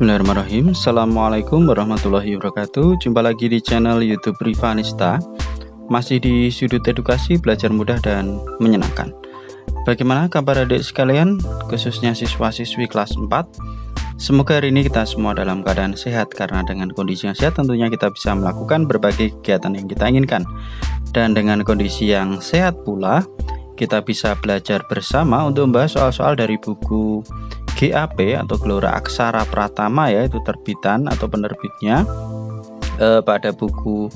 Bismillahirrahmanirrahim. Assalamualaikum warahmatullahi wabarakatuh. Jumpa lagi di channel YouTube Rivanista. Masih di sudut edukasi, belajar mudah dan menyenangkan. Bagaimana kabar adik sekalian, khususnya siswa-siswi kelas 4? Semoga hari ini kita semua dalam keadaan sehat, karena dengan kondisi yang sehat tentunya kita bisa melakukan berbagai kegiatan yang kita inginkan. Dan dengan kondisi yang sehat pula, kita bisa belajar bersama untuk membahas soal-soal dari buku GAP atau Gelora Aksara Pratama, yaitu terbitan atau penerbitnya pada buku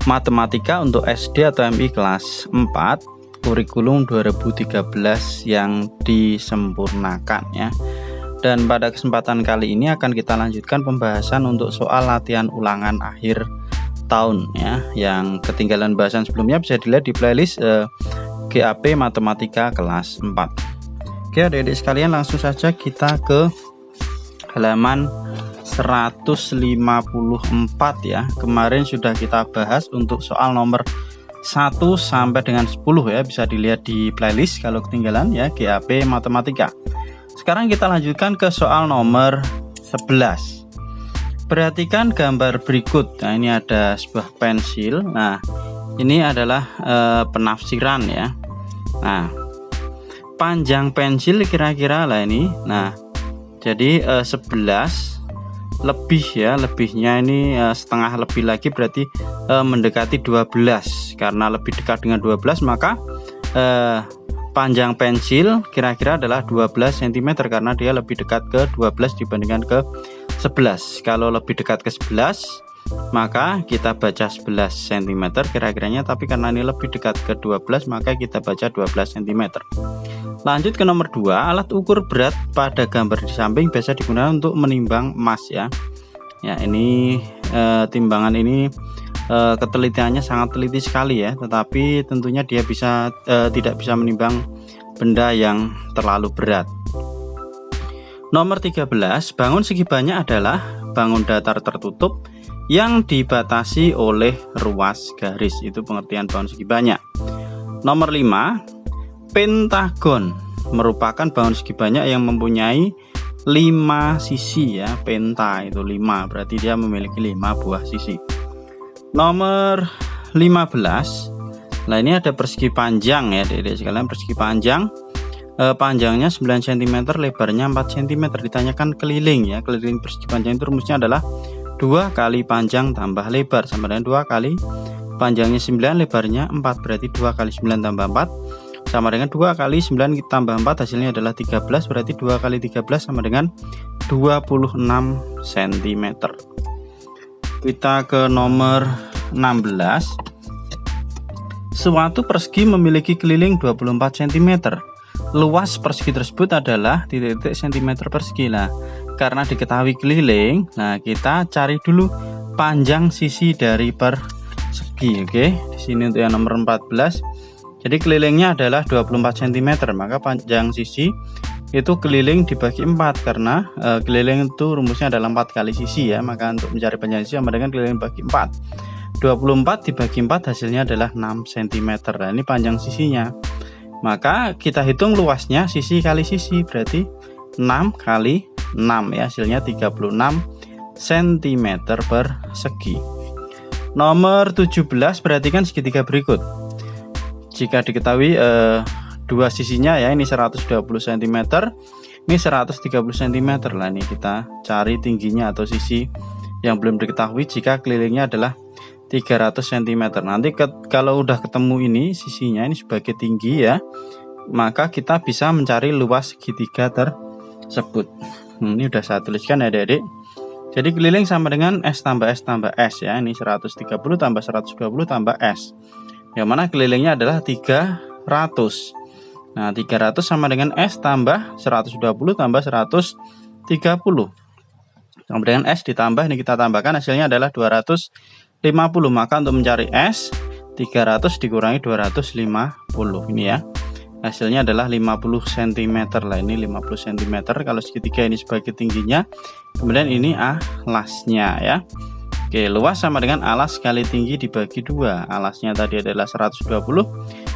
Matematika untuk SD atau MI kelas 4 kurikulum 2013 yang disempurnakan ya. Dan pada kesempatan kali ini akan kita lanjutkan pembahasan untuk soal latihan ulangan akhir tahun ya. Yang ketinggalan bahasan sebelumnya bisa dilihat di playlist GAP Matematika kelas 4. Oke adik-adik sekalian, langsung saja kita ke halaman 154 ya. Kemarin sudah kita bahas untuk soal nomor 1 sampai dengan 10 ya, bisa dilihat di playlist kalau ketinggalan ya, GAP Matematika. Sekarang kita lanjutkan ke soal nomor 11. Perhatikan gambar berikut. Nah, ini ada sebuah pensil. Nah, ini adalah penafsiran ya. Nah, panjang pensil kira-kira lah ini. Nah, jadi 11 lebih ya, lebihnya ini setengah lebih lagi, berarti mendekati 12. Karena lebih dekat dengan 12 maka panjang pensil kira-kira adalah 12 cm, karena dia lebih dekat ke 12 dibandingkan ke 11. Kalau lebih dekat ke 11 maka kita baca 11 cm kira-kiranya, tapi karena ini lebih dekat ke 12 maka kita baca 12 cm. Lanjut ke nomor 2, alat ukur berat pada gambar di samping biasa digunakan untuk menimbang emas ya. Ya, ini timbangan ini ketelitiannya sangat teliti sekali ya, tetapi tentunya dia tidak bisa menimbang benda yang terlalu berat. Nomor 13, bangun segi banyak adalah bangun datar tertutup yang dibatasi oleh ruas garis. Itu pengertian bangun segi banyak. Nomor 5, pentagon merupakan bangun segi banyak yang mempunyai 5 sisi ya. Penta itu 5, berarti dia memiliki 5 buah sisi. Nomor 15, nah ini ada persegi panjang ya adik-adik sekalian. Persegi panjang, panjangnya 9 cm, lebarnya 4 cm. Ditanyakan keliling ya. Keliling persegi panjang itu rumusnya adalah 2 kali panjang tambah lebar sama dengan 2 kali panjangnya 9, lebarnya 4, berarti 2 kali 9 tambah 4 sama dengan 2 kali 9 tambah 4, hasilnya adalah 13, berarti 2 kali 13 sama dengan 26 cm. Kita ke nomor 16. Suatu persegi memiliki keliling 24 cm. Luas persegi tersebut adalah titik-titik cm persegi. Nah, karena diketahui keliling, nah kita cari dulu panjang sisi dari persegi. Oke, di sini untuk yang nomor 14. Jadi kelilingnya adalah 24 cm, maka panjang sisi itu keliling dibagi 4, karena keliling itu rumusnya adalah 4 kali sisi ya. Maka untuk mencari panjang sisi sama dengan keliling bagi 4. 24 dibagi 4 hasilnya adalah 6 cm. Nah, ini panjang sisinya. Maka kita hitung luasnya sisi kali sisi, berarti 6 kali 6 ya, hasilnya 36 cm persegi. Nomor 17, perhatikan segitiga berikut. Jika diketahui dua sisinya ya, ini 120 cm, ini 130 cm. Lah ini kita cari tingginya atau sisi yang belum diketahui jika kelilingnya adalah 300 cm. Nanti kalau udah ketemu ini sisinya ini sebagai tinggi ya, maka kita bisa mencari luas segitiga tersebut. Ini udah saya tuliskan ya adik-adik. Jadi keliling sama dengan S tambah S tambah S ya. Ini 130 tambah 120 tambah S, yang mana kelilingnya adalah 300. Nah, 300 sama dengan S tambah 120 tambah 130 sama dengan S ditambah, ini kita tambahkan, hasilnya adalah 250. Maka untuk mencari S, 300 dikurangi 250 ini ya, hasilnya adalah 50 cm. Lah ini 50 cm kalau segitiga ini sebagai tingginya, kemudian ini alasnya ya. Oke, luas sama dengan alas kali tinggi dibagi 2. Alasnya tadi adalah 120,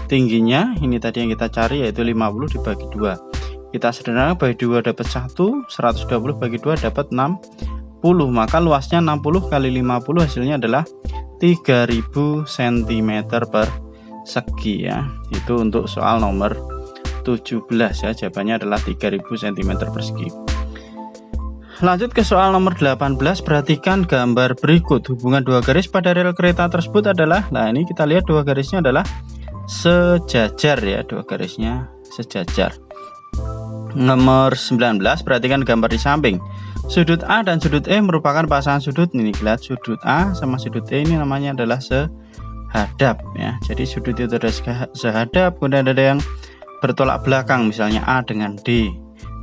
tingginya ini tadi yang kita cari yaitu 50 dibagi 2. Kita sederhanakan, bagi 2 dapat 1, 120 bagi 2 dapat 60. maka luasnya 60 kali 50 hasilnya adalah 3000 cm persegi ya. Itu untuk soal nomor 17 ya, jawabannya adalah 3000 cm persegi. Lanjut ke soal nomor 18, perhatikan gambar berikut. Hubungan dua garis pada rel kereta tersebut adalah, nah ini kita lihat dua garisnya adalah sejajar ya, dua garisnya sejajar. Nomor 19, perhatikan gambar di samping. Sudut A dan sudut E merupakan pasangan sudut. Ini lihat sudut A sama sudut E ini namanya adalah sehadap ya. Jadi sudut itu ada sehadap, kemudian ada yang bertolak belakang, misalnya A dengan D,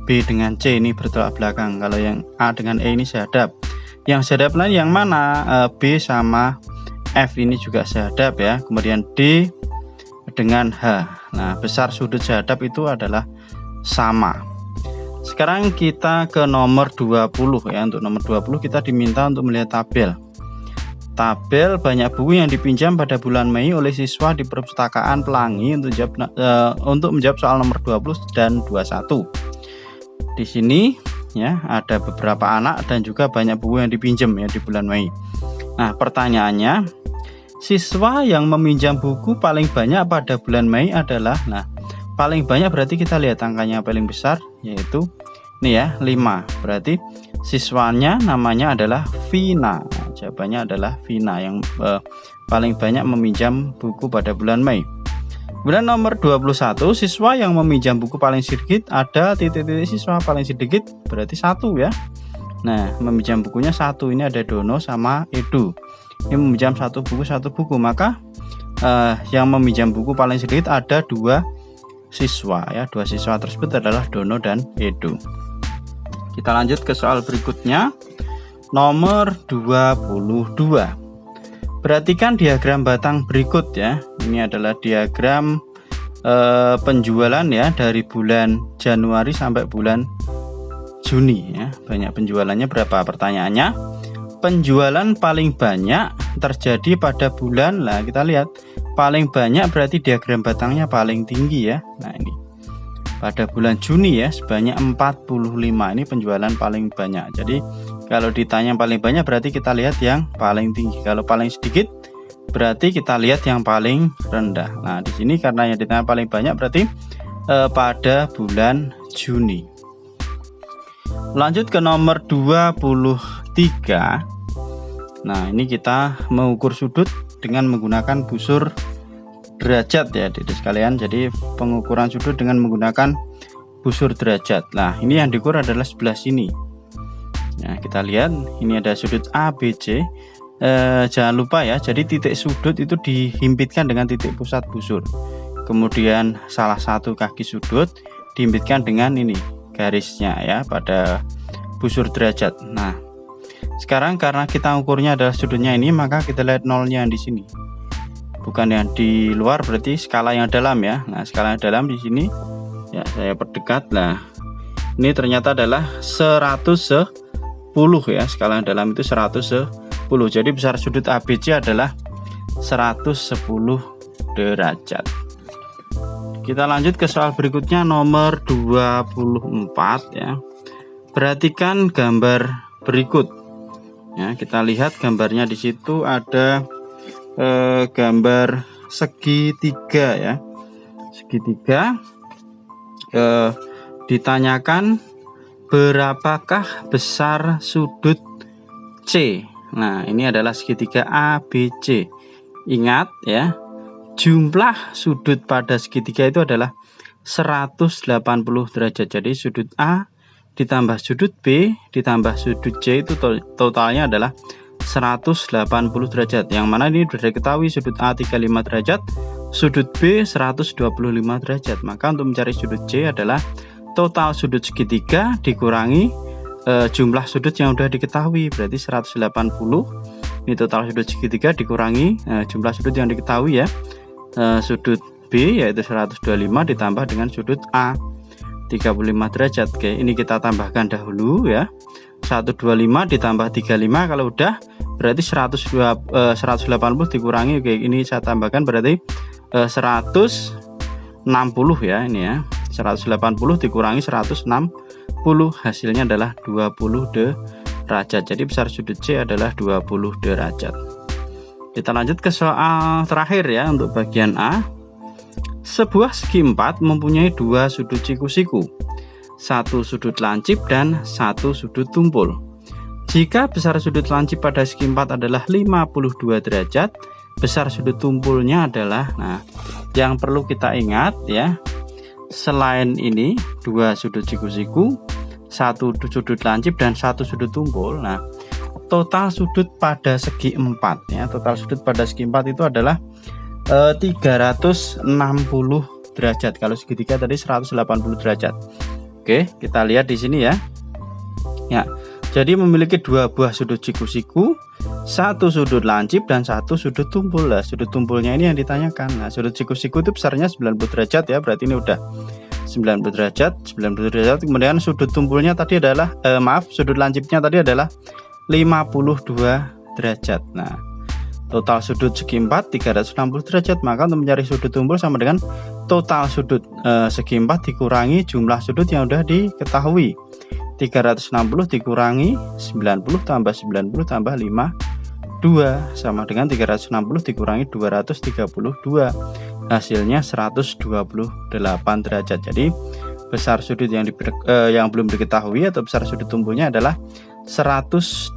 B dengan C ini bertolak belakang. Kalau yang A dengan E ini sehadap. Yang sehadap lain yang mana? B sama F ini juga sehadap ya. Kemudian D dengan H. Nah, besar sudut sehadap itu adalah sama. Sekarang kita ke nomor 20 ya. Untuk nomor 20 kita diminta untuk melihat tabel. Tabel banyak buku yang dipinjam pada bulan Mei oleh siswa di Perpustakaan Pelangi untuk menjawab soal nomor 20 dan 21. Di sini ya ada beberapa anak dan juga banyak buku yang dipinjam ya di bulan Mei. Nah, pertanyaannya, siswa yang meminjam buku paling banyak pada bulan Mei adalah, nah paling banyak berarti kita lihat angkanya paling besar, yaitu ini ya 5. Berarti siswanya namanya adalah Vina. Jawabannya adalah Vina yang paling banyak meminjam buku pada bulan Mei. Kemudian nomor 21, siswa yang meminjam buku paling sedikit, ada titik-titik siswa paling sedikit berarti 1 ya. Nah, meminjam bukunya 1, ini ada Dono sama Edu. Ini meminjam satu buku, maka yang meminjam buku paling sedikit ada 2 siswa ya. 2 siswa tersebut adalah Dono dan Edu. Kita lanjut ke soal berikutnya, nomor 22. Perhatikan diagram batang berikut ya. Ini adalah diagram penjualan ya dari bulan Januari sampai bulan Juni ya. Banyak penjualannya berapa? Pertanyaannya, penjualan paling banyak terjadi pada bulan, lah kita lihat paling banyak berarti diagram batangnya paling tinggi ya. Nah, ini pada bulan Juni ya sebanyak 45. Ini penjualan paling banyak. Jadi kalau ditanya paling banyak berarti kita lihat yang paling tinggi. Kalau paling sedikit berarti kita lihat yang paling rendah. Nah, di sini karena yang ditanya paling banyak berarti pada bulan Juni. Lanjut ke nomor 23. Nah, ini kita mengukur sudut dengan menggunakan busur derajat ya adik-adik sekalian. Jadi pengukuran sudut dengan menggunakan busur derajat. Nah, ini yang diukur adalah sebelah sini. Nah, kita lihat ini ada sudut A, B, C. Jangan lupa ya, jadi titik sudut itu dihimpitkan dengan titik pusat busur. Kemudian salah satu kaki sudut dihimpitkan dengan ini garisnya ya pada busur derajat. Nah, sekarang karena kita ukurnya adalah sudutnya ini, maka kita lihat nolnya di sini. Bukan yang di luar, berarti skala yang dalam ya. Nah, skala yang dalam di sini ya saya perdekat. Nah, ini ternyata adalah 110 ya. Skala yang dalam itu 110. Jadi besar sudut ABC adalah 110 derajat. Kita lanjut ke soal berikutnya, nomor 24 ya. Perhatikan gambar berikut. Ya, kita lihat gambarnya di situ ada gambar segitiga ya. Segitiga ditanyakan berapakah besar sudut C. Nah, ini adalah segitiga ABC. Ingat ya, jumlah sudut pada segitiga itu adalah 180 derajat. Jadi sudut A ditambah sudut B ditambah sudut C itu totalnya adalah 180 derajat. Yang mana ini sudah diketahui sudut A 35 derajat, sudut B 125 derajat. Maka untuk mencari sudut C adalah total sudut segitiga dikurangi jumlah sudut yang sudah diketahui, berarti 180. Ini total sudut segitiga dikurangi jumlah sudut yang diketahui ya. Sudut B yaitu 125 ditambah dengan sudut A 35 derajat. Oke, ini kita tambahkan dahulu ya. 125 ditambah 35 kalau udah berarti 180 dikurangi, oke ini saya tambahkan berarti 160 ya, ini ya 180 dikurangi 160 hasilnya adalah 28 derajat. Jadi besar sudut C adalah 20 derajat. Kita lanjut ke soal terakhir ya untuk bagian A. Sebuah segi 4 mempunyai dua sudut siku-siku, satu sudut lancip dan satu sudut tumpul. Jika besar sudut lancip pada segi 4 adalah 52 derajat, besar sudut tumpulnya adalah, nah yang perlu kita ingat ya, selain ini dua sudut siku-siku, satu sudut lancip dan satu sudut tumpul. Nah, total sudut pada segi 4 ya, total sudut pada segi 4 itu adalah 360 derajat. Kalau segitiga tadi 180 derajat. Oke, kita lihat di sini ya. Ya, jadi memiliki dua buah sudut siku-siku, satu sudut lancip dan satu sudut tumpul. Lah, sudut tumpulnya ini yang ditanyakan. Nah, sudut siku-siku itu besarnya 90 derajat ya, berarti ini udah 90 derajat. Kemudian sudut tumpulnya tadi adalah sudut lancipnya tadi adalah 52 derajat. Nah, total sudut segi 4 360 derajat, maka untuk mencari sudut tumpul sama dengan total sudut segi 4 dikurangi jumlah sudut yang sudah diketahui. 360 dikurangi 90 tambah 90 tambah 52 sama dengan 360 dikurangi 232, hasilnya 128 derajat. Jadi besar sudut yang belum diketahui atau besar sudut tumpulnya adalah 128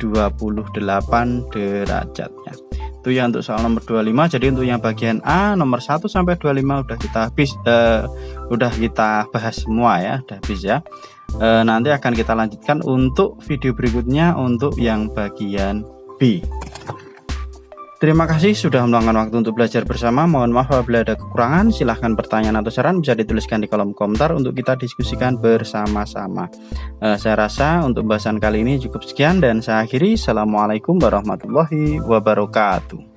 derajat ya. Itu ya untuk soal nomor 25. Jadi untuk yang bagian A nomor 1 sampai 25 udah kita bahas semua ya, udah habis ya. Nanti akan kita lanjutkan untuk video berikutnya untuk yang bagian B. Terima kasih sudah meluangkan waktu untuk belajar bersama. Mohon maaf apabila ada kekurangan. Silahkan pertanyaan atau saran bisa dituliskan di kolom komentar untuk kita diskusikan bersama-sama. Saya rasa untuk pembahasan kali ini cukup sekian dan saya akhiri. Assalamualaikum warahmatullahi wabarakatuh.